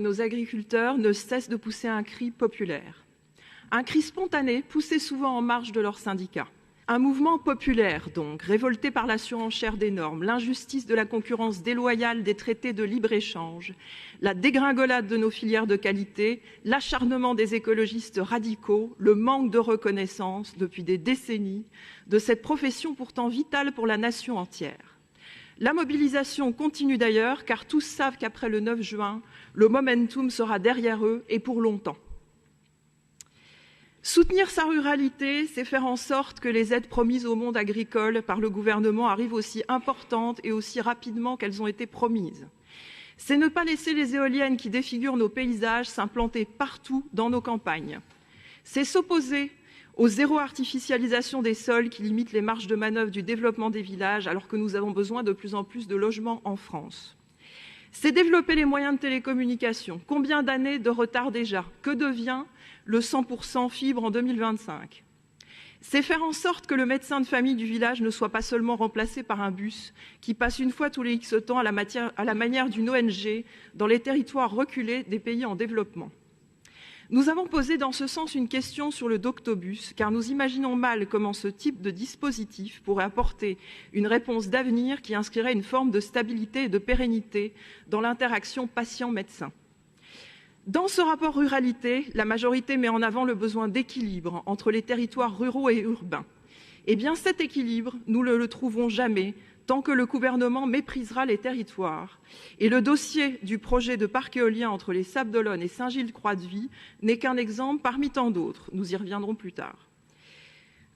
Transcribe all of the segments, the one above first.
Nos agriculteurs ne cessent de pousser un cri populaire. Un cri spontané, poussé souvent en marge de leur syndicat. Un mouvement populaire, donc, révolté par la surenchère des normes, l'injustice de la concurrence déloyale des traités de libre-échange, la dégringolade de nos filières de qualité, l'acharnement des écologistes radicaux, le manque de reconnaissance, depuis des décennies, de cette profession pourtant vitale pour la nation entière. La mobilisation continue d'ailleurs, car tous savent qu'après le 9 juin, le momentum sera derrière eux et pour longtemps. Soutenir sa ruralité, c'est faire en sorte que les aides promises au monde agricole par le gouvernement arrivent aussi importantes et aussi rapidement qu'elles ont été promises. C'est ne pas laisser les éoliennes qui défigurent nos paysages s'implanter partout dans nos campagnes. C'est s'opposer aux zéro artificialisation des sols qui limitent les marges de manœuvre du développement des villages alors que nous avons besoin de plus en plus de logements en France. C'est développer les moyens de télécommunication. Combien d'années de retard déjà? Que devient le 100% fibre en 2025? C'est faire en sorte que le médecin de famille du village ne soit pas seulement remplacé par un bus qui passe une fois tous les X temps à la manière d'une ONG dans les territoires reculés des pays en développement. Nous avons posé dans ce sens une question sur le Doctobus, car nous imaginons mal comment ce type de dispositif pourrait apporter une réponse d'avenir qui inscrirait une forme de stabilité et de pérennité dans l'interaction patient-médecin. Dans ce rapport ruralité, la majorité met en avant le besoin d'équilibre entre les territoires ruraux et urbains. Eh bien, cet équilibre, nous ne le trouverons jamais tant que le gouvernement méprisera les territoires. Et le dossier du projet de parc éolien entre les Sables-d'Olonne et Saint-Gilles-Croix-de-Vie n'est qu'un exemple parmi tant d'autres. Nous y reviendrons plus tard.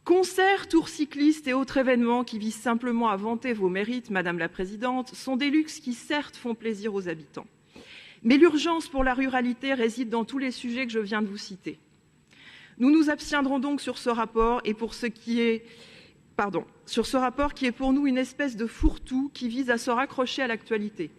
Concerts, tours cyclistes et autres événements qui visent simplement à vanter vos mérites, Madame la Présidente, sont des luxes qui certes font plaisir aux habitants. Mais l'urgence pour la ruralité réside dans tous les sujets que je viens de vous citer. Nous nous abstiendrons donc sur ce rapport et sur ce rapport qui est pour nous une espèce de fourre-tout qui vise à se raccrocher à l'actualité.